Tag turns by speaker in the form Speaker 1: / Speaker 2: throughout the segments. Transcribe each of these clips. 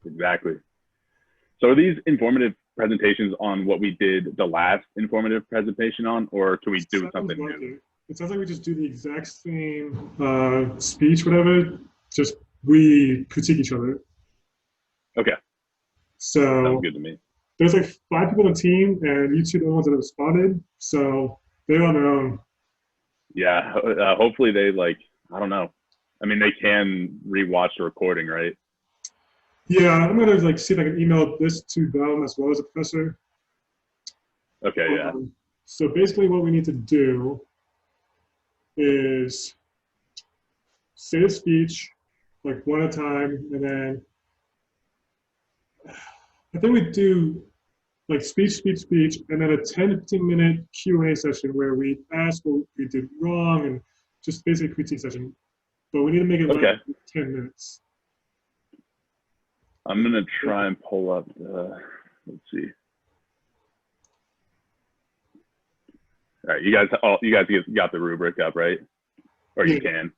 Speaker 1: Exactly. So are these informative presentations on what we did the last informative presentation on, or can we do
Speaker 2: Sounds
Speaker 1: something
Speaker 2: like
Speaker 1: new?
Speaker 2: it. It sounds like we just do the exact same speech, whatever. Just we critique each other.
Speaker 1: Okay, sounds
Speaker 2: So
Speaker 1: good to me.
Speaker 2: there's like 5 people on the team, and you two are the ones that have responded. So they're on their own.
Speaker 1: Yeah, hopefully they like, I don't know. I mean, they can rewatch the recording, right?
Speaker 2: Yeah, I'm gonna like see if I can email this to them as well as the professor.
Speaker 1: Okay, yeah.
Speaker 2: Um, so basically, what we need to do is say a speech like one at a time, and then I think we do like speech, and then a 10 to 15 minute Q&A session where we ask what we did wrong and just basically critique session. But we need to make it last
Speaker 1: Okay,
Speaker 2: 10 minutes.
Speaker 1: I'm gonna try and pull up the. Let's see. All right, you guys got the rubric up, right? Or you
Speaker 2: Yeah,
Speaker 1: can.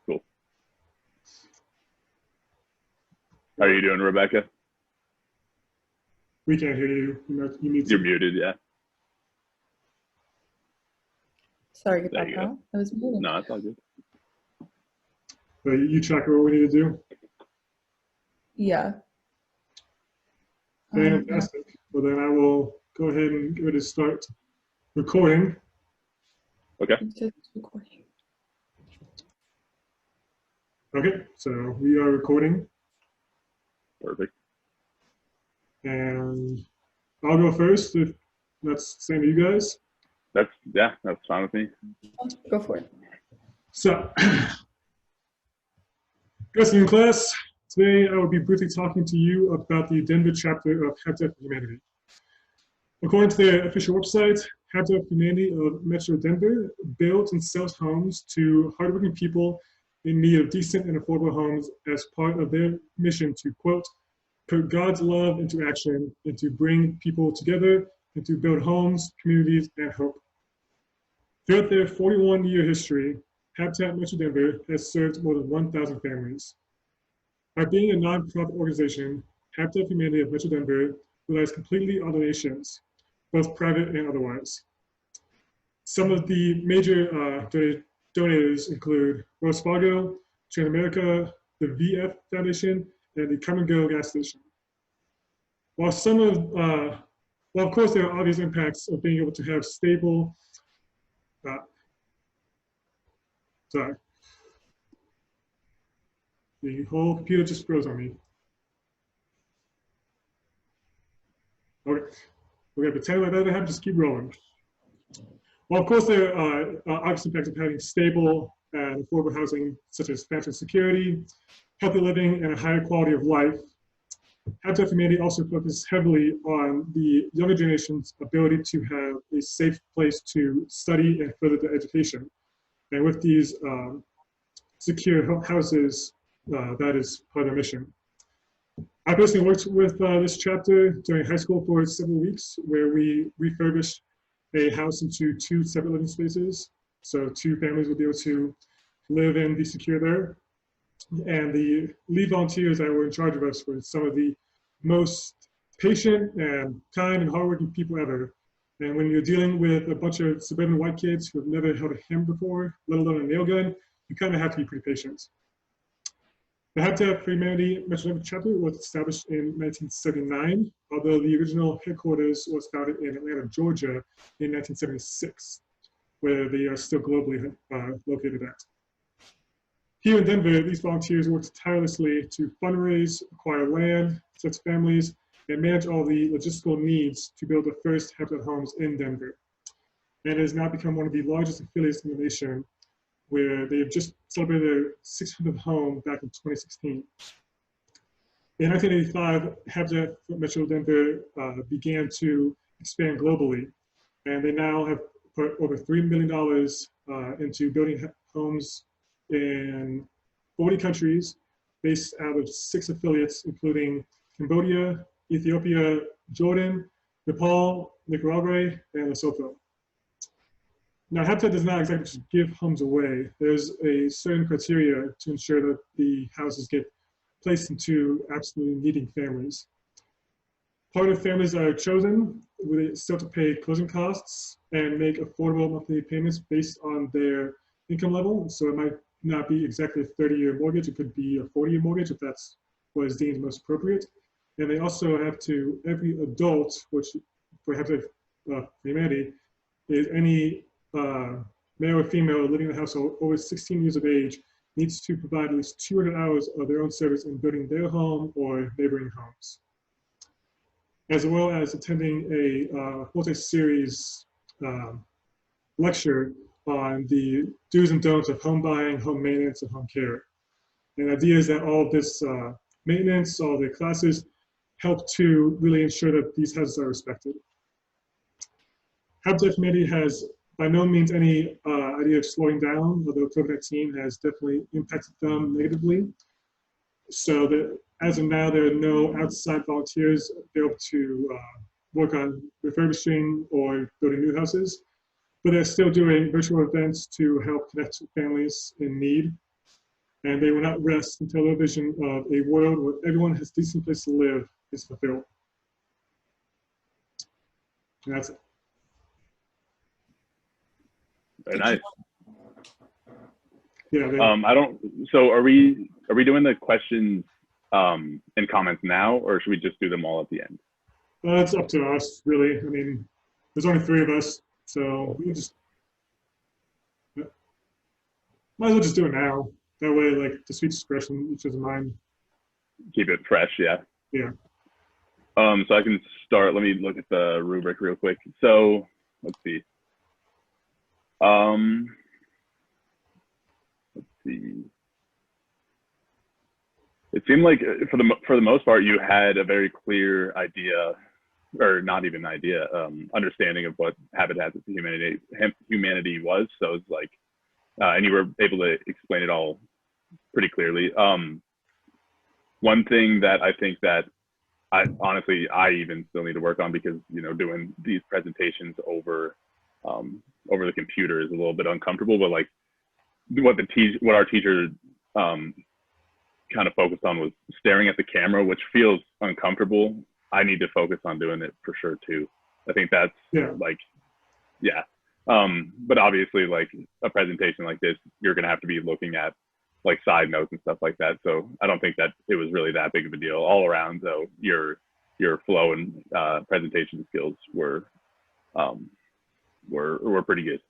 Speaker 1: Cool. How are you doing, Rebecca?
Speaker 2: we can't hear you. You need
Speaker 1: You're
Speaker 2: to.
Speaker 1: muted, yeah.
Speaker 3: Sorry
Speaker 1: There
Speaker 3: about
Speaker 1: you go.
Speaker 3: that. I was muted.
Speaker 1: No, it's all good.
Speaker 2: But you track what we need to do.
Speaker 3: Yeah.
Speaker 2: Fantastic. Well, then I will go ahead and get ready to start recording.
Speaker 1: Okay.
Speaker 3: Just recording.
Speaker 2: Okay, so we are recording,
Speaker 1: Perfect.
Speaker 2: and I'll go first if that's the same to you guys.
Speaker 1: That's fine with me.
Speaker 3: Go for it.
Speaker 2: So, good afternoon, class. Today I will be briefly talking to you about the Denver chapter of Habitat for Humanity. According to their official website, Habitat for Humanity of Metro Denver builds and sells homes to hardworking people in need of decent and affordable homes as part of their mission to, quote, put God's love into action and to bring people together and to build homes, communities, and hope. Throughout their 41-year history, Habitat Metro Denver has served more than 1,000 families. By being a nonprofit organization, Habitat for Humanity of Metro Denver relies completely on donations, both private and otherwise. Some of the major donors include Wells Fargo, Transamerica, the VF Foundation, and the Come and Go gas station. While of course, there are obvious impacts of being able to have stable, sorry, the whole computer just froze on me. Okay, we're gonna pretend like that doesn't happen, just keep rolling. Well, of course, there are obvious impacts of having stable and affordable housing, such as financial security, healthy living, and a higher quality of life. Habitat for Humanity also focuses heavily on the younger generation's ability to have a safe place to study and further their education. And with these secure houses, that is part of their mission. I personally worked with this chapter during high school for several weeks, where we refurbished a house into 2 separate living spaces. So 2 families would be able to live and be secure there. And the lead volunteers that were in charge of us were some of the most patient and kind and hardworking people ever. And when you're dealing with a bunch of suburban white kids who have never held a hammer before, let alone a nail gun, you kind of have to be pretty patient. The Habitat for Humanity Metro Denver chapter was established in 1979, although the original headquarters was founded in Atlanta, Georgia in 1976, where they are still globally located at. Here in Denver, these volunteers worked tirelessly to fundraise, acquire land, set families, and manage all the logistical needs to build the first Habitat homes in Denver. And it has now become one of the largest affiliates in the nation, where they have just celebrated their 600th home back in 2016. In 1985, Habitat for Metro Denver began to expand globally, and they now have put over $3 million into building homes in 40 countries, based out of 6 affiliates, including Cambodia, Ethiopia, Jordan, Nepal, Nicaragua, and Lesotho. Now, Habitat does not exactly just give homes away. There's a certain criteria to ensure that the houses get placed into absolutely needing families. Part of families are chosen with still to pay closing costs and make affordable monthly payments based on their income level. So it might not be exactly a 30-year mortgage. It could be a 40-year mortgage if that's what is deemed most appropriate. And they also have to, every adult, which for Habitat Humanity is any male or female living in the household over 16 years of age needs to provide at least 200 hours of their own service in building their home or neighboring homes, as well as attending a multi-series lecture on the do's and don'ts of home buying, home maintenance, and home care. And the idea is that all this maintenance, all the classes help to really ensure that these houses are respected. Habitat for Humanity has by no means any idea of slowing down, although COVID-19 has definitely impacted them negatively. So that as of now, there are no outside volunteers able to work on refurbishing or building new houses, but they're still doing virtual events to help connect families in need. And they will not rest until their vision of a world where everyone has a decent place to live is fulfilled. And that's it.
Speaker 1: Very nice.
Speaker 2: Yeah.
Speaker 1: So are we doing the questions and comments now, or should we just do them all at the end?
Speaker 2: It's up to us, really. I mean, there's only 3 of us, so we can just might as well just do it now. That way, like, the sweet discretion, each of mine.
Speaker 1: Keep it fresh, yeah.
Speaker 2: Yeah.
Speaker 1: So I can start. Let me look at the rubric real quick. So let's see. Let's see. It seemed like for the most part, you had a very clear idea, or not even idea, understanding of what Habitat for Humanity was. So it's like, and you were able to explain it all pretty clearly. One thing that I think that I even still need to work on, because, you know, doing these presentations over the computer is a little bit uncomfortable, but like what our teacher kind of focused on was staring at the camera, which feels uncomfortable. I need to focus on doing it for sure too. I think that's but obviously, like, a presentation like this, you're gonna have to be looking at like side notes and stuff like that. So I don't think that it was really that big of a deal all around. Though your flow and presentation skills were pretty good.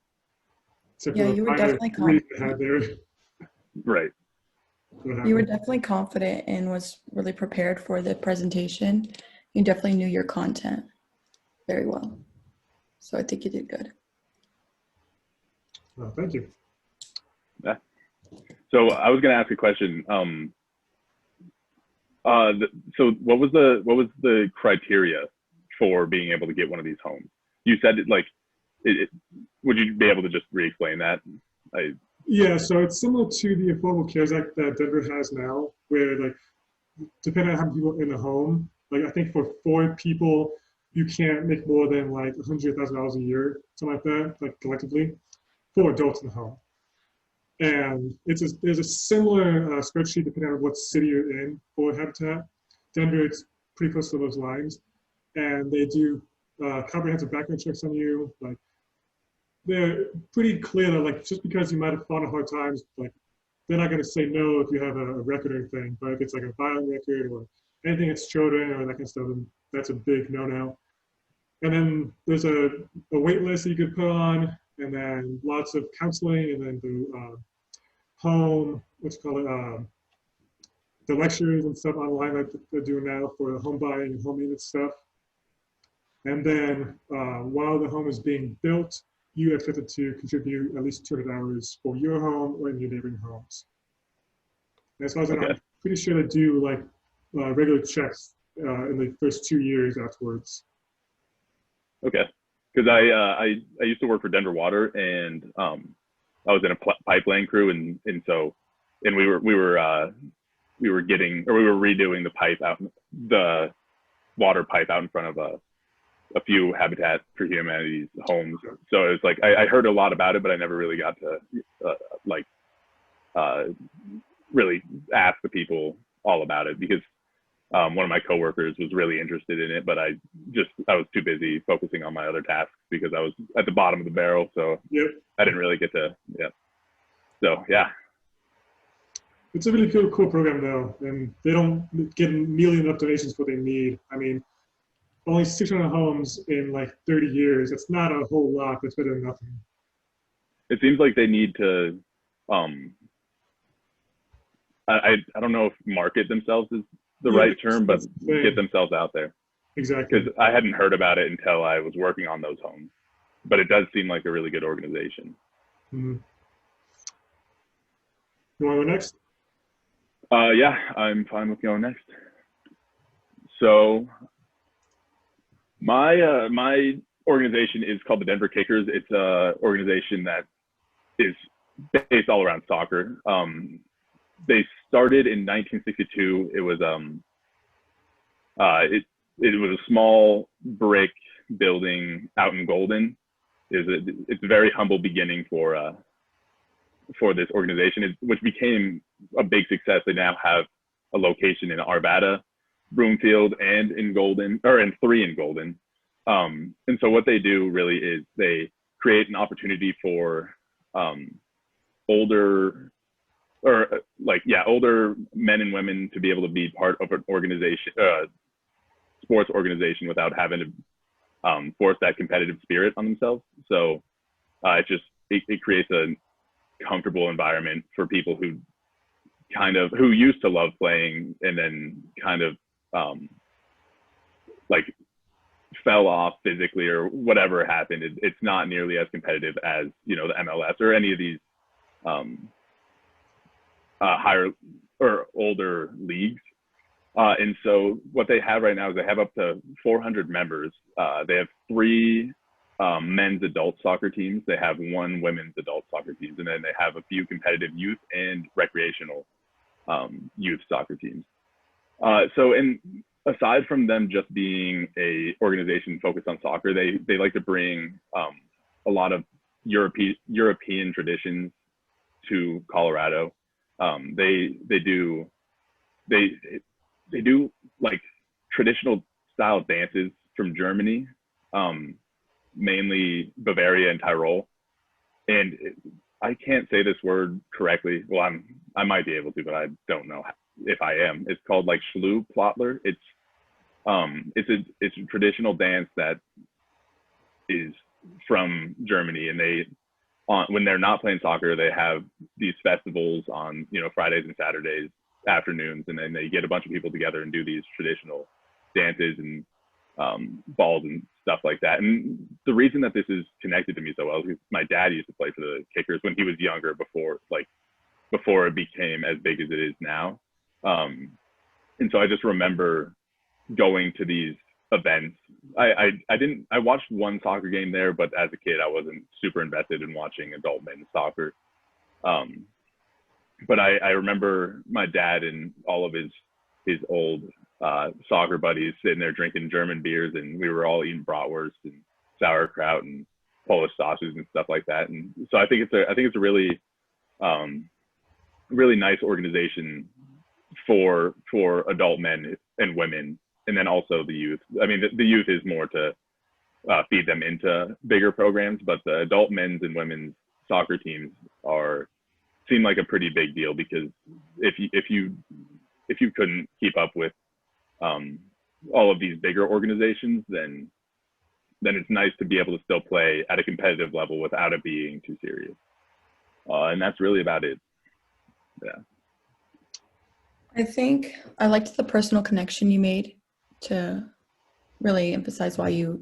Speaker 3: Yeah, you were definitely confident.
Speaker 1: Right.
Speaker 3: You were definitely confident and was really prepared for the presentation. You definitely knew your content very well. So I think you did good.
Speaker 2: Well, thank you.
Speaker 1: Yeah. So I was going to ask a question. So what was the criteria for being able to get one of these homes? You said would you be able to just re-explain that?
Speaker 2: Yeah, so it's similar to the Affordable Cares Act that Denver has now, where, like, depending on how many people in the home, like, I think for 4 people, you can't make more than like $100,000 a year, something like that, like, collectively, 4 adults in the home. And there's a similar spreadsheet depending on what city you're in for Habitat. Denver, it's pretty close to those lines. And they do comprehensive background checks on you. Like, they're pretty clear that, like, just because you might have fallen on hard times, like, they're not going to say no if you have a record or anything. But if it's like a violent record or anything that's children or that kind of stuff, then that's a big no-no. And then there's a wait list that you could put on, and then lots of counseling, and then the the lectures and stuff online that they're doing now for the home buying and home maintenance stuff. And then while the home is being built, you expected to contribute at least 200 hours for your home or in your neighboring homes. And as far as I'm pretty sure they do, like, regular checks in the first 2 years afterwards.
Speaker 1: Okay, because I used to work for Denver Water, and I was in a pipeline crew, and we were redoing the water pipe out in front of a few Habitat for Humanity's homes. So it's like I heard a lot about it, but I never really got to really ask the people all about it because one of my coworkers was really interested in it, but I was too busy focusing on my other tasks because I was at the bottom of the barrel. So
Speaker 2: Yep.
Speaker 1: I didn't really get to, yeah. So, yeah.
Speaker 2: It's a really cool program though, and they don't get nearly enough donations for what they need. I mean, only 600 homes in like 30 years. That's not a whole lot. That's better than nothing.
Speaker 1: It seems like they need to, I don't know if market themselves is the right term, but get themselves out there.
Speaker 2: Exactly.
Speaker 1: Because I hadn't heard about it until I was working on those homes, but it does seem like a really good organization.
Speaker 2: Mm-hmm. You want to go next?
Speaker 1: Yeah, I'm fine with going next. So my organization is called the Denver Kickers. It's a organization that is based all around soccer. They started in 1962. It was it was a small brick building out in Golden. It's a very humble beginning for this organization, which became a big success. They now have a location in Arvada, Broomfield, and in Golden, or in 3 in Golden. And so what they do really is they create an opportunity for older men and women to be able to be part of an organization, sports organization, without having to force that competitive spirit on themselves. So it creates a comfortable environment for people who used to love playing and then kind of like fell off physically or whatever happened. It's not nearly as competitive as, the MLS or any of these higher or older leagues. And so what they have right now is they have up to 400 members. They have 3 men's adult soccer teams. They have 1 women's adult soccer teams, and then they have a few competitive youth and recreational youth soccer teams. And aside from them just being a organization focused on soccer, they like to bring a lot of European traditions to Colorado. They do like traditional style dances from Germany, mainly Bavaria and Tyrol. And I can't say this word correctly. Well, I might be able to, but I don't know if I am. It's called like Schlupflottler. It's a traditional dance that is from Germany, and when they're not playing soccer, they have these festivals on Fridays and Saturdays afternoons, and then they get a bunch of people together and do these traditional dances and balls and stuff like that. And the reason that this is connected to me so well is because my dad used to play for the Kickers when he was younger, before it became as big as it is now. And so I just remember going to these events. I watched one soccer game there, but as a kid I wasn't super invested in watching adult men's soccer. But I remember my dad and all of his old soccer buddies sitting there drinking German beers, and we were all eating bratwurst and sauerkraut and Polish sausages and stuff like that. And so I think it's a really really nice organization for adult men and women, and then also the youth. I mean, the youth is more to feed them into bigger programs, but the adult men's and women's soccer teams seem like a pretty big deal, because if you couldn't keep up with all of these bigger organizations, then it's nice to be able to still play at a competitive level without it being too serious. And that's really about it. Yeah.
Speaker 3: I think I liked the personal connection you made to really emphasize why you